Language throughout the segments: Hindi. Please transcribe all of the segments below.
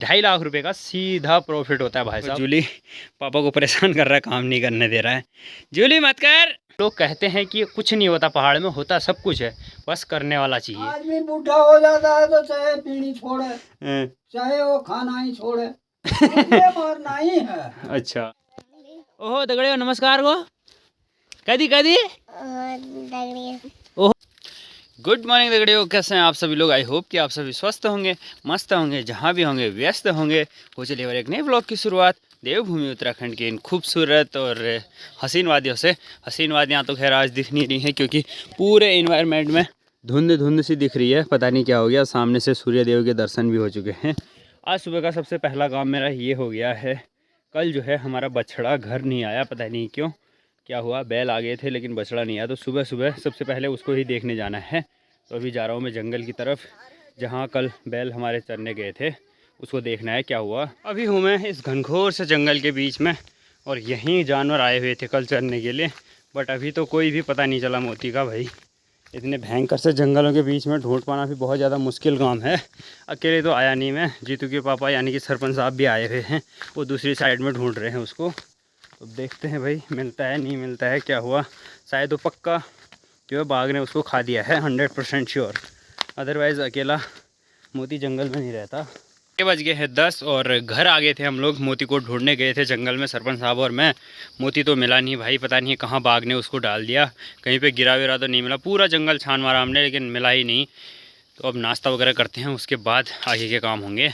2.5 लाख रुपए का सीधा प्रॉफिट होता है भाई साहब। जूली पापा को परेशान कर रहा है, काम नहीं करने दे रहा है। जूली मत कर। लोग कहते हैं कि कुछ नहीं होता पहाड़ में, होता सब कुछ है, बस करने वाला चाहिए। आदमी बूढ़ा हो जाता है तो चाहे पीनी छोड़े, चाहे वो खाना ही छोड़े, मरना ही है। अच्छा। ओहो दगड़े नमस्कार गो कदी कदी। ओहो गुड मॉर्निंग दगड़ियों, कैसे हैं आप सभी लोग। आई होप कि आप सभी स्वस्थ होंगे, मस्त होंगे, जहाँ भी होंगे व्यस्त होंगे। हो चलिए और एक नए ब्लॉग की शुरुआत देवभूमि उत्तराखंड की इन खूबसूरत और हसीन वादियों से। हसीन वादियाँ तो खैर आज दिख नहीं रही हैं क्योंकि पूरे इन्वायरमेंट में धुंध धुंध सी दिख रही है, पता नहीं क्या हो गया। सामने से सूर्य देव के दर्शन भी हो चुके हैं। आज सुबह का सबसे पहला काम मेरा ये हो गया है, कल जो है हमारा बछड़ा घर नहीं आया, पता नहीं क्यों, क्या हुआ। बैल आ गए थे लेकिन बछड़ा नहीं आया, तो सुबह सुबह सबसे पहले उसको ही देखने जाना है। तो अभी जा रहा हूँ मैं जंगल की तरफ, जहाँ कल बैल हमारे चरने गए थे, उसको देखना है क्या हुआ। अभी हूँ मैं इस घनघोर से जंगल के बीच में, और यहीं जानवर आए हुए थे कल चरने के लिए, बट अभी तो कोई भी पता नहीं चला मोती का। भाई इतने भयंकर से जंगलों के बीच में ढूंढ पाना भी बहुत ज़्यादा मुश्किल काम है। अकेले तो आया नहीं मैं, जीतू के पापा यानी कि सरपंच साहब भी आए हुए हैं, वो दूसरी साइड में ढूंढ रहे हैं उसको। तो देखते हैं भाई मिलता है नहीं मिलता है, क्या हुआ। शायद वो पक्का जो है बाघ ने उसको खा दिया है, 100% श्योर। अदरवाइज़ अकेला मोती जंगल में नहीं रहता। 6:10 और घर आ गए थे हम लोग। मोती को ढूंढने गए थे जंगल में, सरपंच साहब और मैं। मोती तो मिला नहीं भाई, पता नहीं कहाँ बाघ ने उसको डाल दिया, कहीं पे गिरा विरा तो नहीं मिला। पूरा जंगल छान मारा हमने लेकिन मिला ही नहीं। तो अब नाश्ता वगैरह करते हैं, उसके बाद आगे के काम होंगे।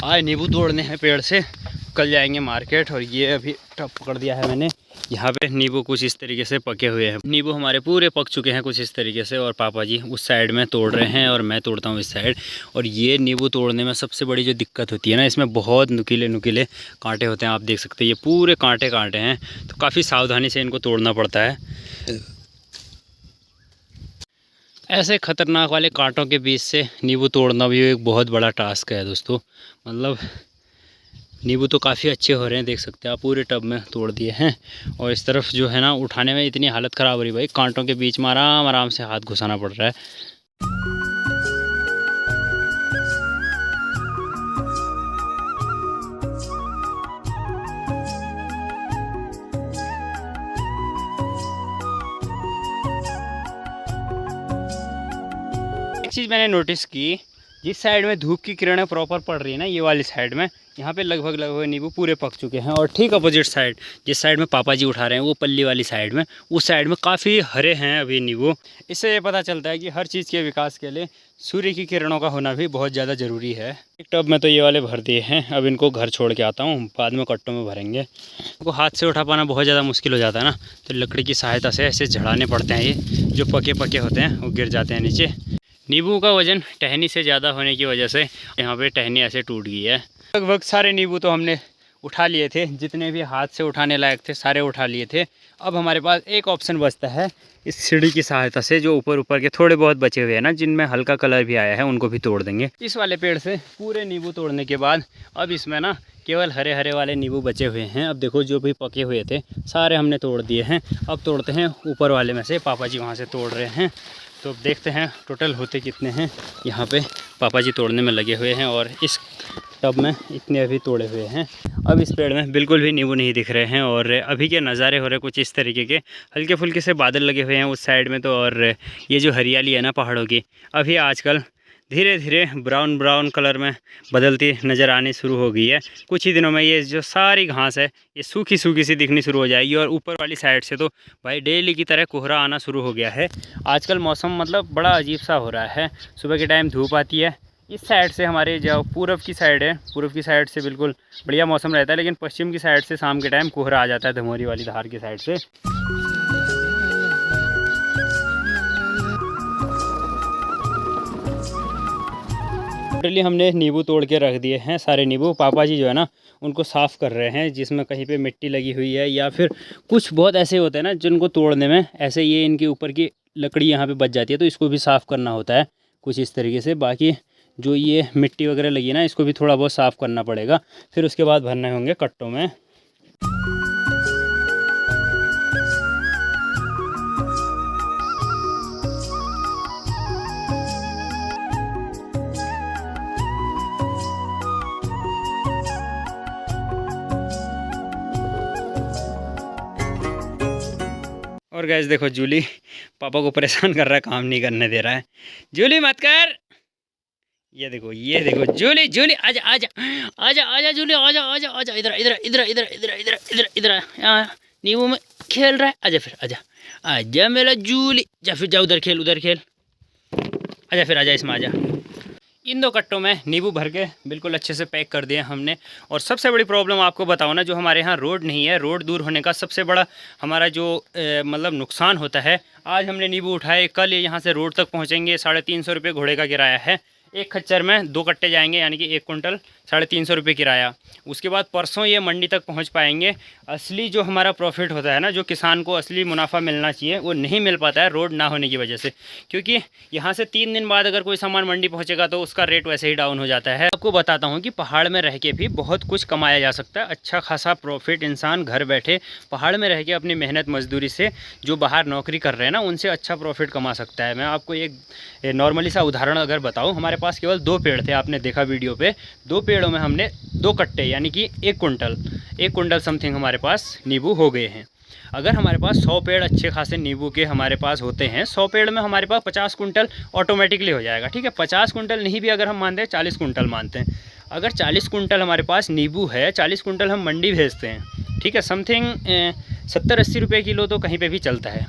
आज नींबू तोड़ने हैं पेड़ से, कल जाएंगे मार्केट। और ये अभी टप पकड़ दिया है मैंने। यहाँ पे नींबू कुछ इस तरीके से पके हुए हैं। नींबू हमारे पूरे पक चुके हैं कुछ इस तरीके से, और पापा जी उस साइड में तोड़ रहे हैं और मैं तोड़ता हूँ इस साइड। और ये नींबू तोड़ने में सबसे बड़ी जो दिक्कत होती है ना, इसमें बहुत नुकीले नुकीले कांटे होते हैं। आप देख सकते हैं ये पूरे कांटे कांटे हैं, तो काफ़ी सावधानी से इनको तोड़ना पड़ता है। ऐसे ख़तरनाक वाले कांटों के बीच से नींबू तोड़ना भी एक बहुत बड़ा टास्क है दोस्तों। मतलब नींबू तो काफ़ी अच्छे हो रहे हैं, देख सकते हैं आप, पूरे टब में तोड़ दिए हैं। और इस तरफ जो है ना, उठाने में इतनी हालत ख़राब हो रही भाई, कांटों के बीच में आराम आराम से हाथ घुसाना पड़ रहा है। एक चीज़ मैंने नोटिस की, जिस साइड में धूप की किरणें प्रॉपर पड़ रही है ना, ये वाली साइड में, यहाँ पे लगभग नींबू पूरे पक चुके हैं। और ठीक अपोजिट साइड, जिस साइड में पापा जी उठा रहे हैं, वो पल्ली वाली साइड में, उस साइड में काफ़ी हरे हैं अभी नींबू। इससे ये पता चलता है कि हर चीज़ के विकास के लिए सूर्य की किरणों का होना भी बहुत ज़्यादा ज़रूरी है। एक टब में तो ये वाले भर दिए हैं, अब इनको घर छोड़ के आता हूँ, बाद में कट्टों में भरेंगे। इनको हाथ से उठा पाना बहुत ज़्यादा मुश्किल हो जाता है ना, तो लकड़ी की सहायता से ऐसे झड़ाने पड़ते हैं। ये जो पके पके होते हैं वो गिर जाते हैं नीचे। नींबू का वज़न टहनी से ज़्यादा होने की वजह से यहाँ पे टहनी ऐसे टूट गई है। लगभग सारे नींबू तो हमने उठा लिए थे, जितने भी हाथ से उठाने लायक थे सारे उठा लिए थे। अब हमारे पास एक ऑप्शन बचता है, इस सीढ़ी की सहायता से जो ऊपर ऊपर के थोड़े बहुत बचे हुए हैं ना, जिनमें हल्का कलर भी आया है, उनको भी तोड़ देंगे। इस वाले पेड़ से पूरे नींबू तोड़ने के बाद अब इसमें ना केवल हरे हरे वाले नींबू बचे हुए हैं। अब देखो जो भी पके हुए थे सारे हमने तोड़ दिए हैं। अब तोड़ते हैं ऊपर वाले में से, पापा जी वहाँ से तोड़ रहे हैं। तो देखते हैं टोटल होते कितने हैं। यहाँ पे पापा जी तोड़ने में लगे हुए हैं और इस टब में इतने अभी तोड़े हुए हैं। अब इस पेड़ में बिल्कुल भी नींबू नहीं दिख रहे हैं। और अभी के नज़ारे हो रहे कुछ इस तरीके के, हल्के फुल्के से बादल लगे हुए हैं उस साइड में तो। और ये जो हरियाली है ना पहाड़ों की, अभी आजकल धीरे धीरे ब्राउन ब्राउन कलर में बदलती नज़र आनी शुरू हो गई है। कुछ ही दिनों में ये जो सारी घास है ये सूखी सूखी सी दिखनी शुरू हो जाएगी। और ऊपर वाली साइड से तो भाई डेली की तरह कोहरा आना शुरू हो गया है। आजकल मौसम मतलब बड़ा अजीब सा हो रहा है। सुबह के टाइम धूप आती है, इस साइड से हमारे जो पूरब की साइड है, पूरब की साइड से बिल्कुल बढ़िया मौसम रहता है, लेकिन पश्चिम की साइड से शाम के टाइम कोहरा आ जाता है, धमोरी वाली धार की साइड से। टोटली हमने नींबू तोड़ के रख दिए हैं सारे नींबू। पापा जी जो है ना उनको साफ़ कर रहे हैं, जिसमें कहीं पे मिट्टी लगी हुई है या फिर कुछ बहुत ऐसे होते हैं ना जिनको तोड़ने में ऐसे ये इनके ऊपर की लकड़ी यहाँ पे बच जाती है, तो इसको भी साफ़ करना होता है कुछ इस तरीके से। बाकी जो ये मिट्टी वगैरह लगी है ना, इसको भी थोड़ा बहुत साफ़ करना पड़ेगा, फिर उसके बाद भरने होंगे कट्टों में। और गैस देखो जूली पापा को परेशान कर रहा है, काम नहीं करने दे रहा है। जूली मत कर। ये देखो जूली जूली आजा आजा आजा आजा जूली आजा आजा आजा इधर इधर इधर इधर इधर इधर इधर इधर यहाँ नींबू में खेल रहा है। आजा फिर आजा आजा मेरा जूली, जा फिर जा उधर खेल आजा फिर आजा इसमें आजा। इन 2 कट्टों में नींबू भर के बिल्कुल अच्छे से पैक कर दिए हमने। और सबसे बड़ी प्रॉब्लम आपको बताओ ना, जो हमारे यहाँ रोड नहीं है, रोड दूर होने का सबसे बड़ा हमारा जो मतलब नुकसान होता है। आज हमने नींबू उठाए, कल ये यहाँ से रोड तक पहुँचेंगे, 350 रुपये घोड़े का किराया है। एक खच्चर में 2 कट्टे जाएंगे, यानी कि 1 कुंटल 350 रुपये किराया। उसके बाद परसों ये मंडी तक पहुंच पाएंगे। असली जो हमारा प्रॉफिट होता है ना, जो किसान को असली मुनाफा मिलना चाहिए, वो नहीं मिल पाता है रोड ना होने की वजह से। क्योंकि यहाँ से 3 दिन बाद अगर कोई सामान मंडी पहुँचेगा तो उसका रेट वैसे ही डाउन हो जाता है। आपको बताता हूँ कि पहाड़ में रह के भी बहुत कुछ कमाया जा सकता है। अच्छा खासा प्रॉफिट इंसान घर बैठे पहाड़ में रह के अपनी मेहनत मजदूरी से, जो बाहर नौकरी कर रहे हैं ना, उनसे अच्छा प्रॉफिट कमा सकता है। मैं आपको एक नॉर्मली सा उदाहरण अगर बताऊँ, हमारे पास केवल 2 पेड़ थे, आपने देखा वीडियो पे। 2 पेड़ों में हमने 2 कट्टे यानी कि 1 कुंटल समथिंग हमारे पास नींबू हो गए हैं। अगर हमारे पास 100 पेड़ अच्छे खासे नींबू के हमारे पास होते हैं, 100 पेड़ में हमारे पास 50 कुंटल ऑटोमेटिकली हो जाएगा। ठीक है, 50 कुंटल नहीं भी अगर हम मानते हैं, 40 कुंटल मानते हैं। अगर 40 कुंटल हमारे पास नींबू है, 40 कुंटल हम मंडी भेजते हैं, ठीक है, समथिंग 70-80 रुपये किलो तो कहीं पे भी चलता है।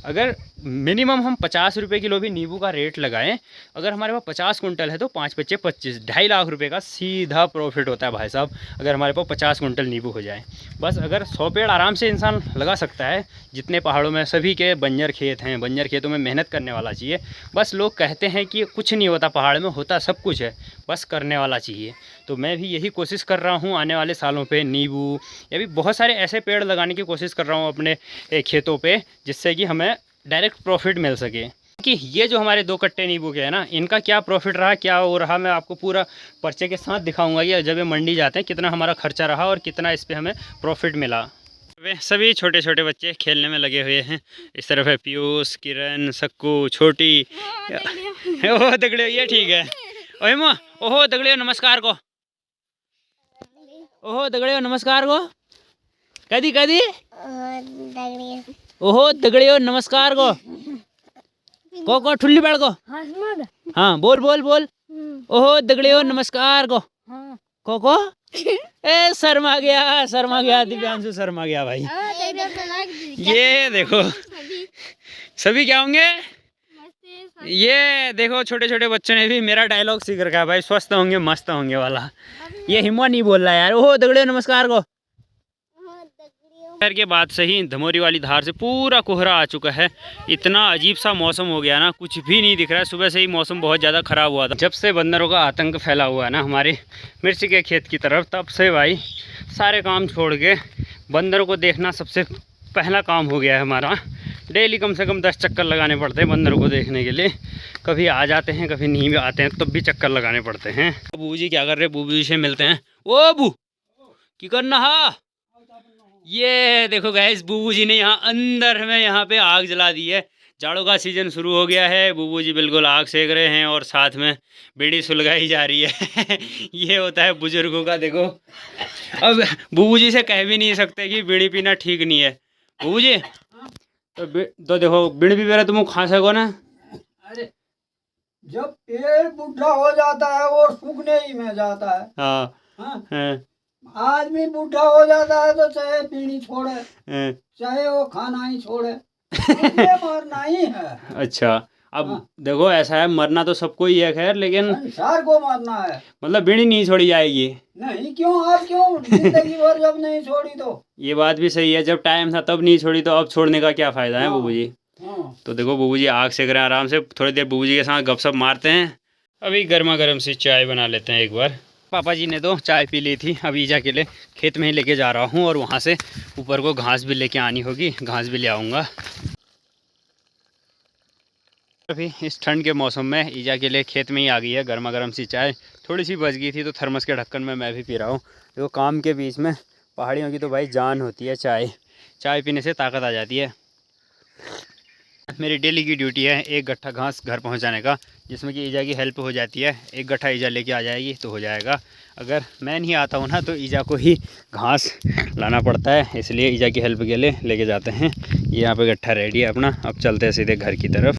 अगर मिनिमम हम 50 रुपये किलो भी नींबू का रेट लगाएं, अगर हमारे पास 50 कुंटल है तो 5×5 = 25, 2.5 लाख रुपए का सीधा प्रॉफिट होता है भाई साहब, अगर हमारे पास 50 कुंटल नींबू हो जाए। बस अगर 100 पेड़ आराम से इंसान लगा सकता है। जितने पहाड़ों में सभी के बंजर खेत हैं, बंजर खेतों में मेहनत करने वाला चाहिए। बस लोग कहते हैं कि कुछ नहीं होता पहाड़ में, होता सब कुछ है, बस करने वाला चाहिए। तो मैं भी यही कोशिश कर रहा हूँ आने वाले सालों पे नींबू या भी बहुत सारे ऐसे पेड़ लगाने की कोशिश कर रहा हूँ अपने खेतों पे, जिससे कि हमें डायरेक्ट प्रॉफिट मिल सके। कि ये जो हमारे 2 कट्टे नींबू के हैं ना, इनका क्या प्रॉफिट रहा, क्या हो रहा, मैं आपको पूरा पर्चे के साथ दिखाऊंगा कि जब ये मंडी जाते हैं कितना हमारा खर्चा रहा और कितना इस पे हमें प्रॉफिट मिला। वे सभी छोटे छोटे बच्चे खेलने में लगे हुए हैं। इस तरफ है पीयूष, किरण, सक्कू, छोटी। ओह दगड़ियो, ये ठीक है। ओह माँ, ओहो दगड़ियो नमस्कार को, ओहो दगड़ियो नमस्कार को कदी कदी, ओहो दगड़ियो नमस्कार को ठुल्ली बाड़ को, हाँ बोल बोल बोल, ओहो दगड़ियो नमस्कार को ए शर्मा गया दिव्यांशु, शर्मा गया भाई। ये देखो सभी क्या होंगे, ये देखो छोटे छोटे बच्चों ने भी मेरा डायलॉग सीख रखा है भाई, स्वस्थ होंगे मस्त होंगे वाला। ये हिम्मत नहीं बोल रहा यार, ओहो दगड़ियो नमस्कार को। शहर के बाद से ही धमोरी वाली धार से पूरा कोहरा आ चुका है। इतना अजीब सा मौसम हो गया ना, कुछ भी नहीं दिख रहा है। सुबह से ही मौसम बहुत ज़्यादा ख़राब हुआ था। जब से बंदरों का आतंक फैला हुआ है ना हमारे मिर्ची के खेत की तरफ, तब से भाई सारे काम छोड़ के बंदरों को देखना सबसे पहला काम हो गया है हमारा। डेली कम से कम 10 चक्कर लगाने पड़ते हैं बंदरों को देखने के लिए। कभी आ जाते हैं, कभी नहीं भी आते हैं, तब भी चक्कर लगाने पड़ते हैं। बूबू जी क्या कर रहे हैं, बूबू जी से मिलते हैं। ओ बू की करना, हाँ ये देखो गैस, बूबू जी ने यहाँ अंदर में यहाँ पे आग जला दी है। जाड़ों का सीज़न शुरू हो गया है, बूबू जी बिल्कुल आग सेक रहे हैं और साथ में बीड़ी सुलगाई जा रही है। ये होता है बुजुर्गों का। देखो अब बूबू जी से कह भी नहीं सकते कि बीड़ी पीना ठीक नहीं है। बूबू जी तो देखो बीड़ी भी तुम खा सको ना। अरे जब पेड़ बूढ़ा हो जाता है और सूखने ही में जाता है। हाँ। आदमी बूढ़ा हो जाता है तो चाहे पीनी छोड़े, चाहे वो खाना ही छोड़े, मरना ही है। अच्छा अब देखो ऐसा है, मरना तो सबको ही है खैर, लेकिन संसार को मरना है। मतलब बीड़ी नहीं छोड़ी जाएगी। नहीं क्यों, आप क्यों जिंदगी भर जब नहीं छोड़ी तो। ये बात भी सही है, जब टाइम था तब नहीं छोड़ी तो अब छोड़ने का क्या फायदा है बूबू जी। तो देखो बूबू जी आग सेक रहे हैं आराम से। थोड़ी देर बूबू जी के साथ गपशप मारते हैं। अभी गर्मा गर्म सी चाय बना लेते हैं एक बार। पापा जी ने तो चाय पी ली थी, अब ईजा के लिए खेत में ही लेके जा रहा हूँ और वहाँ से ऊपर को घास भी लेके आनी होगी, घास भी ले आऊँगा। अभी इस ठंड के मौसम में ईजा के लिए खेत में ही आ गई है गर्मा गर्म सी चाय। थोड़ी सी बच गई थी तो थर्मस के ढक्कन में मैं भी पी रहा हूँ। देखो काम के बीच में पहाड़ियों की तो भाई जान होती है, चाय पीने से ताकत आ जाती है। मेरी डेली की ड्यूटी है 1 गट्ठा घास घर पहुंचाने का, जिसमें कि ईजा की हेल्प हो जाती है। 1 गट्ठा ईजा लेके आ जाएगी तो हो जाएगा। अगर मैं नहीं आता हूँ ना तो ईजा को ही घास लाना पड़ता है, इसलिए ईजा की हेल्प के लिए लेके जाते हैं। यहाँ पे गट्ठा रेडी है अपना। अब चलते हैं सीधे घर की तरफ।